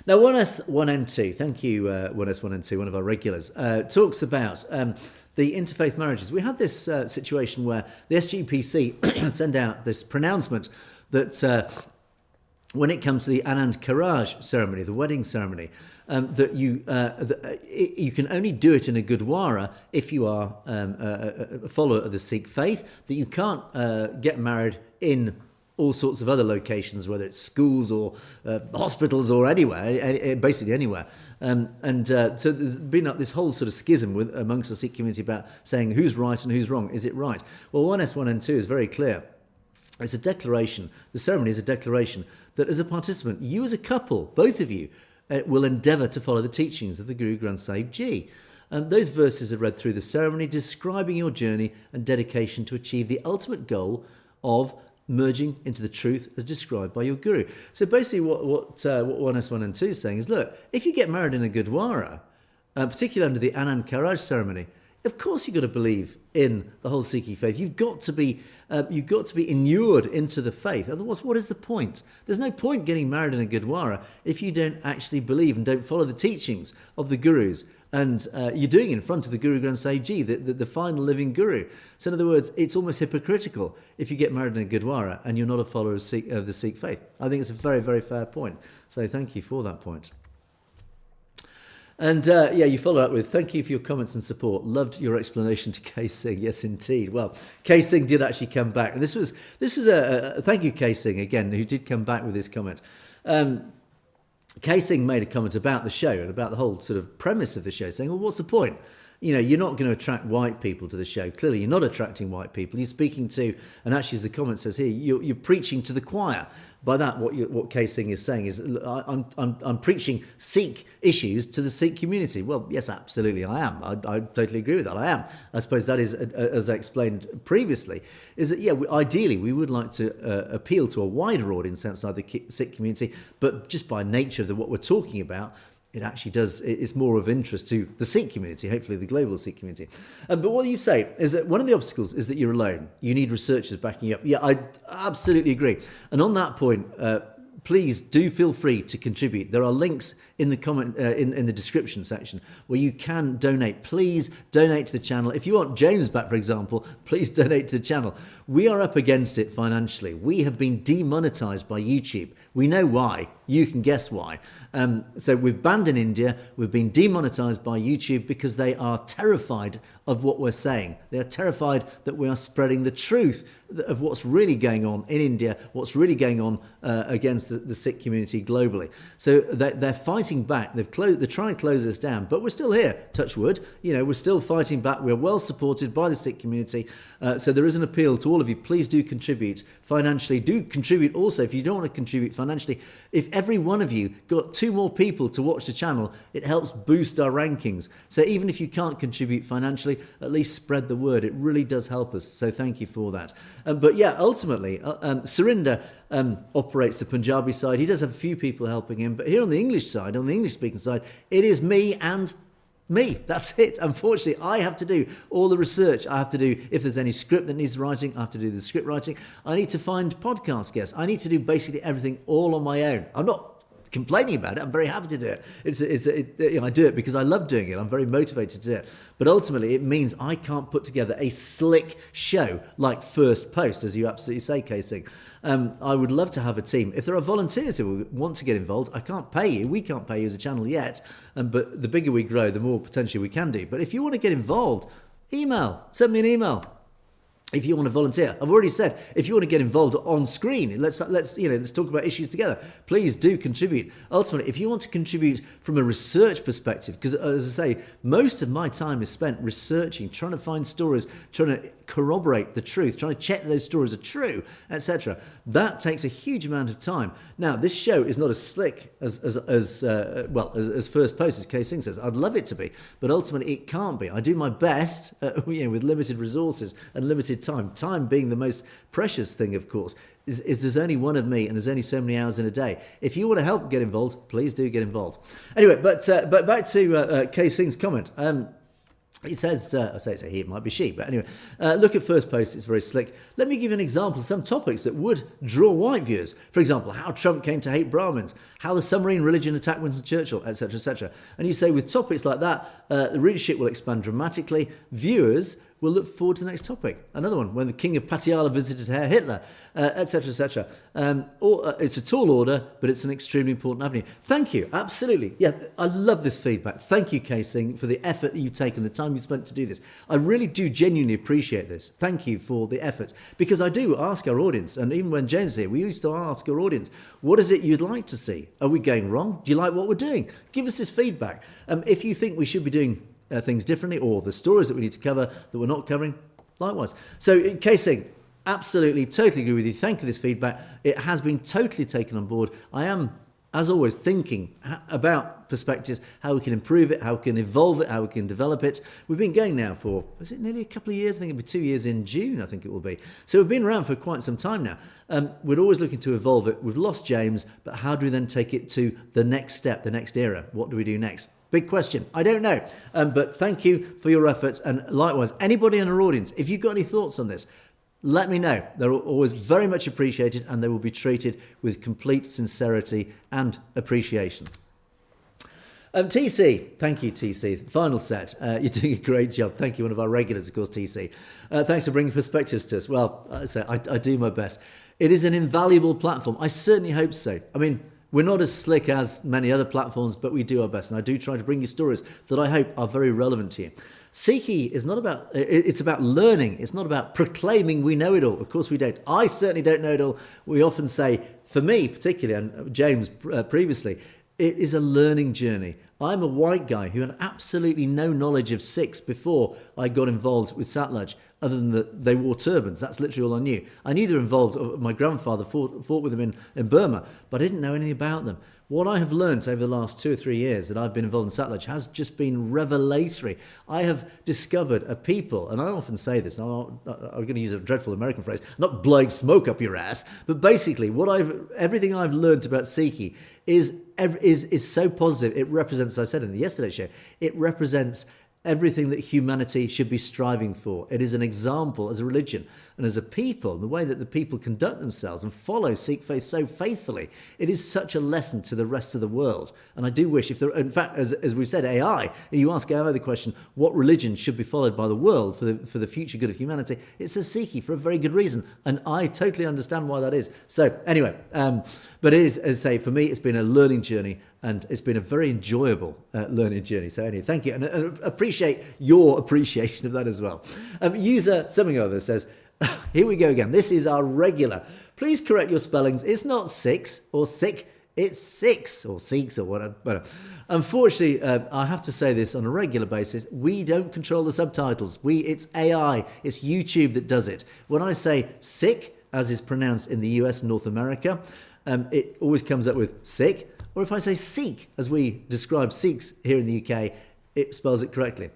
Now, 1S1N2, thank you, 1S1N2, one of our regulars, talks about the interfaith marriages. We had this situation where the SGPC sent out this pronouncement that when it comes to the Anand Karaj ceremony, the wedding ceremony, that you can only do it in a Gurdwara if you are a follower of the Sikh faith, that you can't get married in all sorts of other locations, whether it's schools or hospitals or anywhere, basically anywhere. So there's been this whole sort of schism amongst the Sikh community about saying who's right and who's wrong. Is it right? Well, 1S1N2 is very clear. It's a declaration. The ceremony is a declaration that as a participant, you as a couple, both of you, will endeavour to follow the teachings of the Guru Granth Sahib Ji. Those verses are read through the ceremony, describing your journey and dedication to achieve the ultimate goal of merging into the truth as described by your Guru. So basically what 1S1N2 is saying is, look, if you get married in a Gurdwara, particularly under the Anand Karaj ceremony, of course you've got to believe in the whole Sikh faith. You've got to be inured into the faith. Otherwise, what is the point? There's no point getting married in a Gurdwara if you don't actually believe and don't follow the teachings of the Gurus. And you're doing it in front of the Guru Granth Sahib Ji, the final living Guru. So in other words, it's almost hypocritical if you get married in a Gurdwara and you're not a follower of the Sikh faith. I think it's a very, very fair point. So thank you for that point. And you follow up with, thank you for your comments and support. Loved your explanation to K Singh. Yes, indeed. Well, K Singh did actually come back. And this is a thank you, K Singh, again, who did come back with this comment. K Singh made a comment about the show and about the whole sort of premise of the show, saying, well, what's the point? you're not going to attract white people to the show. Clearly, you're not attracting white people. You're speaking to, and actually, as the comment says here, you're preaching to the choir. By that, what Kay Singh is saying is, I'm preaching Sikh issues to the Sikh community. Well, yes, absolutely, I am. I totally agree with that. I am. I suppose that is, as I explained previously, is that ideally we would like to appeal to a wider audience outside the Sikh community, but just by nature of what we're talking about, it actually does, it's more of interest to the Sikh community, hopefully the global Sikh community. But what you say is that one of the obstacles is that you're alone. You need researchers backing you up. Yeah, I absolutely agree. And on that point, please do feel free to contribute. There are links in the comment in the description section where you can donate. Please donate to the channel. If you want James back, for example, please donate to the channel. We are up against it financially. We have been demonetized by YouTube. We know why. You can guess why. So we've banned in India. We've been demonetized by YouTube because they are terrified of what we're saying. They are terrified that we are spreading the truth of what's really going on in India, what's really going on against the Sikh community globally. So they're fighting back. They're trying to close us down, but we're still here. Touch wood. We're still fighting back. We're well supported by the Sikh community. So there is an appeal to all of you. Please do contribute financially. Do contribute also if you don't want to contribute financially. If every one of you got 2 more people to watch the channel, it helps boost our rankings. So even if you can't contribute financially, at least spread the word. It really does help us. So thank you for that. But yeah, ultimately, Surinder operates the Punjabi side. He does have a few people helping him. But here on the English side, on the English-speaking side, it is me and me. That's it. Unfortunately, I have to do all the research. I have to do, if there's any script that needs writing, I have to do the script writing. I need to find podcast guests. I need to do basically everything all on my own. I'm not complaining about it. I'm very happy to do it. I do it because I love doing it. I'm very motivated to do it. But ultimately, it means I can't put together a slick show like First Post, as you absolutely say, Kay Singh. I would love to have a team. If there are volunteers who want to get involved, I can't pay you. We can't pay you as a channel yet. But the bigger we grow, the more potentially we can do. But if you want to get involved, send me an email. If you want to volunteer, I've already said, if you want to get involved on screen, let's talk about issues together. Please do contribute. Ultimately, if you want to contribute from a research perspective, because as I say, most of my time is spent researching, trying to find stories, trying to corroborate the truth, trying to check that those stories are true, etc. That takes a huge amount of time. Now, this show is not as slick as First Post, as Kay Singh says. I'd love it to be, but ultimately it can't be. I do my best, with limited resources and limited time. Time being the most precious thing, of course, is there's only one of me and there's only so many hours in a day. If you want to help get involved, please do get involved. Anyway, but back to Kay Singh's comment. It says, I say it's a he, it might be she, but anyway, look at First Post, it's very slick. Let me give you an example of some topics that would draw white viewers. For example, how Trump came to hate Brahmins, how the submarine religion attacked Winston Churchill, etc., etc. And you say with topics like that, the readership will expand dramatically. Viewers will look forward to the next topic. Another one, when the king of Patiala visited Herr Hitler, etc., etc. It's a tall order, but it's an extremely important avenue. Thank you, absolutely. Yeah, I love this feedback. Thank you, Kay Singh, for the effort that you've taken, the time you spent to do this. I really do genuinely appreciate this. Thank you for the efforts. Because I do ask our audience, and even when James is here, we used to ask our audience, what is it you'd like to see? Are we going wrong? Do you like what we're doing? Give us this feedback. If you think we should be doing things differently, or the stories that we need to cover that we're not covering, likewise. So, Kay Singh, absolutely, totally agree with you. Thank you for this feedback. It has been totally taken on board. I am, as always, thinking about perspectives, how we can improve it, how we can evolve it, how we can develop it. We've been going now for, is it nearly a couple of years? I think it'll be 2 years in June, I think it will be. So we've been around for quite some time now. We're always looking to evolve it. We've lost James, but how do we then take it to the next step, the next era? What do we do next? Big question. I don't know. But thank you for your efforts. And likewise, anybody in our audience, if you've got any thoughts on this, let me know. They're always very much appreciated, and they will be treated with complete sincerity and appreciation. TC, thank you, TC. Final set. You're doing a great job. Thank you, one of our regulars, of course, TC. Thanks for bringing perspectives to us. Well, I do my best. It is an invaluable platform. I certainly hope so. I mean, we're not as slick as many other platforms, but we do our best. And I do try to bring you stories that I hope are very relevant to you. Sikhi is not about, it's about learning. It's not about proclaiming we know it all. Of course we don't. I certainly don't know it all. We often say, for me particularly, and James previously, it is a learning journey. I'm a white guy who had absolutely no knowledge of Sikhs before I got involved with Satluj, other than that they wore turbans. That's literally all I knew. I knew they were involved. My grandfather fought with them in Burma, but I didn't know anything about them. What I have learnt over the last 2 or 3 years that I've been involved in Satluj has just been revelatory. I have discovered a people, and I often say this, and I'm going to use a dreadful American phrase, not blowing smoke up your ass, but basically everything I've learnt about Sikhi is so positive. It represents, as I said in the yesterday show, it represents everything that humanity should be striving for. It is an example as a religion and as a people, the way that the people conduct themselves and follow Sikh faith so faithfully. It is such a lesson to the rest of the world. And I do wish, in fact, as we've said, AI, if you ask AI the question, what religion should be followed by the world for the future good of humanity, it says Sikhi for a very good reason. And I totally understand why that is. So anyway, but it is, as I say, for me, it's been a learning journey. And it's been a very enjoyable learning journey. So anyway, thank you. And appreciate your appreciation of that as well. User something or other says, here we go again. This is our regular. Please correct your spellings. It's not six or sick. It's six or Sikhs or whatever. Unfortunately, I have to say this on a regular basis. We don't control the subtitles. It's AI. It's YouTube that does it. When I say sick, as is pronounced in the US and North America, it always comes up with sick. Or if I say Sikh, as we describe Sikhs here in the UK, it spells it correctly.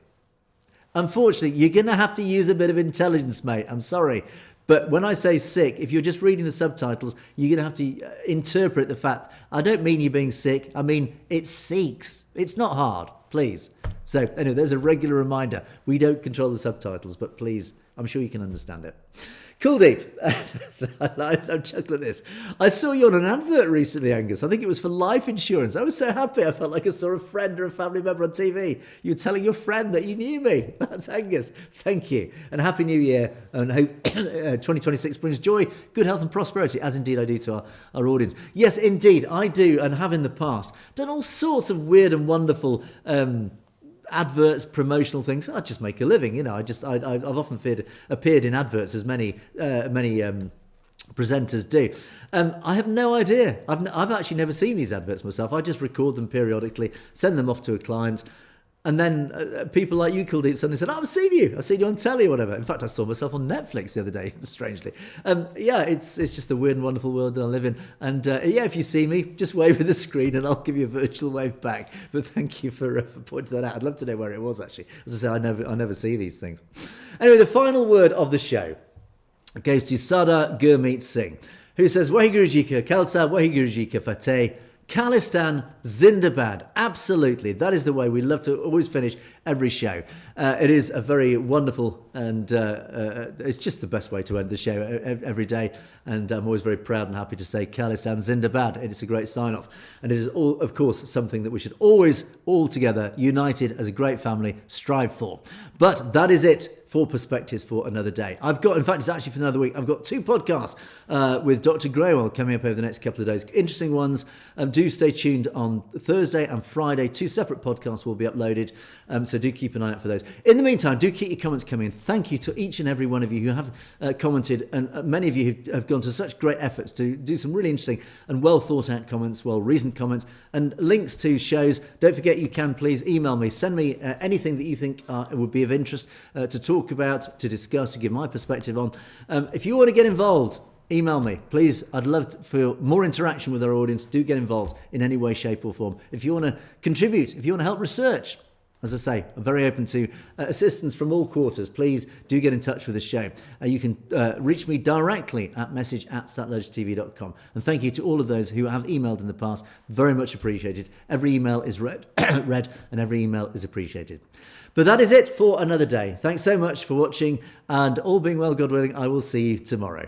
Unfortunately, you're going to have to use a bit of intelligence, mate. I'm sorry. But when I say Sikh, if you're just reading the subtitles, you're going to have to interpret the fact, I don't mean you being sick. I mean, it's Sikhs. It's not hard, please. So anyway, there's a regular reminder. We don't control the subtitles, but please, I'm sure you can understand it. Kuldeep, I'm chuckling at this. I saw you on an advert recently, Angus. I think it was for life insurance. I was so happy. I felt like I saw a friend or a family member on TV. You were telling your friend that you knew me. That's Angus. Thank you. And Happy New Year. And hope 2026 brings joy, good health and prosperity, as indeed I do to our audience. Yes, indeed, I do, and have in the past, done all sorts of weird and wonderful adverts, promotional things. I just make a living, you know. I've often appeared in adverts, as many presenters do. I have no idea. I've actually never seen these adverts myself. I just record them periodically, send them off to a client, and then people like you, Kuldeep, suddenly said, I've seen you on telly or whatever. In fact, I saw myself on Netflix the other day, strangely. Yeah, it's just the weird and wonderful world that I live in. And yeah, if you see me, just wave at the screen and I'll give you a virtual wave back. But thank you for pointing that out. I'd love to know where it was, actually. As I say, I never see these things. Anyway, the final word of the show goes to Sada Gurmeet Singh, who says, Waheguru Ji Ka Khalsa, Waheguru Ji Ka Fateh. Khalistan Zindabad. Absolutely. That is the way we love to always finish every show. It is a very wonderful and it's just the best way to end the show every day. And I'm always very proud and happy to say Khalistan Zindabad. It is a great sign-off. And it is, all, of course, something that we should always, all together, united as a great family, strive for. But that is it for Perspectives for another day. In fact, it's actually for another week. I've got 2 podcasts with Dr. Graywell coming up over the next couple of days. Interesting ones. Do stay tuned on Thursday and Friday. 2 separate podcasts will be uploaded. So do keep an eye out for those. In the meantime, do keep your comments coming in. Thank you to each and every one of you who have commented. And many of you have gone to such great efforts to do some really interesting and well thought out comments, well reasoned comments, and links to shows. Don't forget, you can please email me. Send me anything that you think would be of interest to talk about, to discuss, to give my perspective on. If you want to get involved, email me, please. I'd love for more interaction with our audience. Do get involved in any way, shape or form. If you want to contribute, if you want to help research, as I say, I'm very open to assistance from all quarters. Please do get in touch with the show. You can reach me directly at message@satlodgetv.com. And thank you to all of those who have emailed in the past. Very much appreciated. Every email is read, and every email is appreciated. But that is it for another day. Thanks so much for watching, and all being well, God willing, I will see you tomorrow.